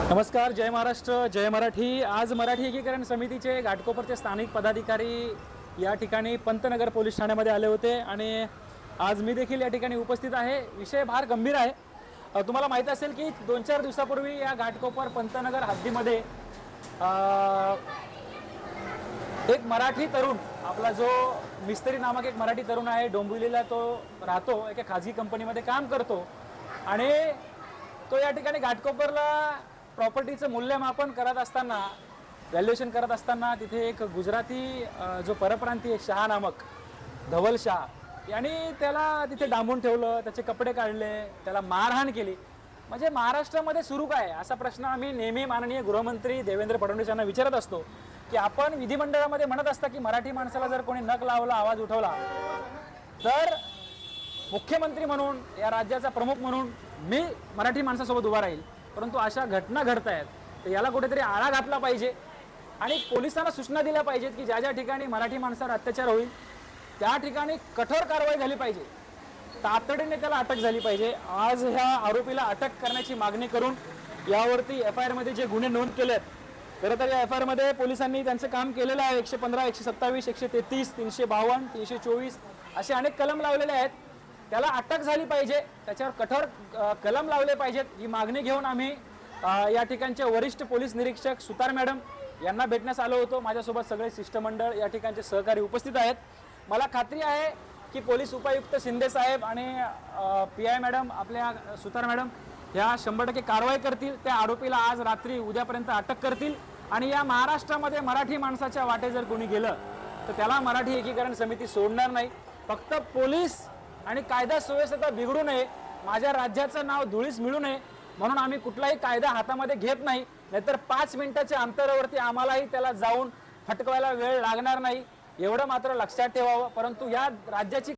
नमस्कार, जय महाराष्ट्र, जय मराठी। आज मराठी एकीकरण समितीचे घाटकोपरचे स्थानिक पदाधिकारी या ठिकाणी पंतनगर पोलीस ठाण्यामध्ये आले होते आणि आज मी देखील या ठिकाणी उपस्थित आहे। विषय फार गंभीर आहे। तुम्हाला माहिती असेल की 2-4 दिवसापूर्वी या घाटकोपर पंतनगर हद्दीमध्ये एक मराठी तरुण, आपला जो मिस्त्री नामक एक मराठी तरुण आहे, डोंबिवलीला तो राहतो, एका खाजगी कंपनीमध्ये काम करतो आणि तो या ठिकाणी घाटकोपरला प्रॉपर्टीचं मूल्यमापन करत असताना, व्हॅल्युएशन करत असताना तिथे एक गुजराती जो परप्रांतीय शाह नामक धवल शाह यांनी त्याला तिथे डांबून ठेवलं, त्याचे कपडे काढले, त्याला मारहाण केली। म्हणजे महाराष्ट्रामध्ये सुरू काय असा प्रश्न आम्ही नेहमी माननीय गृहमंत्री देवेंद्र फडणवीस यांना विचारत असतो की आपण विधिमंडळामध्ये म्हणत असता की मराठी माणसाला जर कोणी नख लावला, आवाज उठवला तर मुख्यमंत्री म्हणून, या राज्याचा प्रमुख म्हणून मी मराठी माणसासोबत उभा राहील। परंतु अशा घटना घडत आहेत, तर याला कुठेतरी आळा घातला पाहिजे आणि पोलिसांना सूचना दिल्या पाहिजेत की ज्या ज्या ठिकाणी मराठी माणसावर अत्याचार होईल त्या ठिकाणी कठोर कारवाई झाली पाहिजे, तातडीने त्याला अटक झाली पाहिजे। आज ह्या आरोपीला अटक करण्याची मागणी करून यावरती FIR मध्ये जे गुन्हे नोंद केलेत, खरं तर या FIR मध्ये पोलिसांनी त्यांचं काम केलेलं आहे। 115, 127, 133, 352, 324 असे अनेक कलम लावलेले आहेत। त्याला अटक झाली पाहिजे, त्याच्यावर कठोर कलम लावले पाहिजेत, ही मागणी घेऊन आम्ही या ठिकाणचे वरिष्ठ पोलीस निरीक्षक सुतार मॅडम यांना भेटण्यास आलो होतो। माझ्यासोबत सगळे शिष्टमंडळ या ठिकाणचे सहकारी उपस्थित आहेत। मला खात्री आहे की पोलीस उपायुक्त शिंदे साहेब आणि PI मॅडम, आपल्या सुतार मॅडम ह्या 100% कारवाई करतील। त्या आरोपीला आज रात्री उद्यापर्यंत अटक करतील आणि या महाराष्ट्रामध्ये मराठी माणसाच्या वाटे जर कोणी गेलं तर त्याला मराठी एकीकरण समिती सोडणार नाही। फक्त पोलीस आणि कायदा सुव्यवस्था बिघडू नये, माझ्या राज्याचं नाव धुळीस मिळू नये म्हणून आम्ही कुठलाही कायदा हातामध्ये घेत नाही, नाहीतर 5 मिनिटाच्या अंतरावरती आम्हालाही त्याला जाऊन फटकवायला वेळ लागणार नाही, एवढं मात्र लक्षात ठेवावं। परंतु या राज्याची,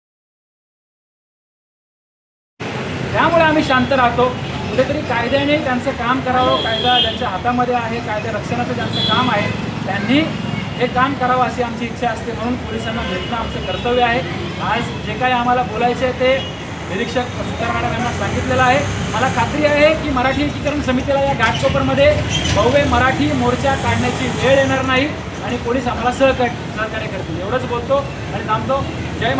त्यामुळे आम्ही शांत राहतो। कुठेतरी कायद्याने त्यांचं काम करावं, कायदा ज्यांच्या हातामध्ये आहे, कायदा रक्षणाचं ज्यांचं काम आहे त्यांनी हे काम करावं अशी आमची इच्छा असते, म्हणून पोलिसांना भेटणं आमचं कर्तव्य आहे। आज जे काही आम्हाला बोलायचे आहे ते निरीक्षक सुतार मॅडम यांना सांगितलेलं आहे। मला खात्री आहे की मराठी एकीकरण समितीला या घाटकोपरमध्ये भव्य मराठी मोर्चा काढण्याची वेळ येणार नाही आणि पोलीस आम्हाला सहकार्य करतील। एवढंच बोलतो आणि थांबतो।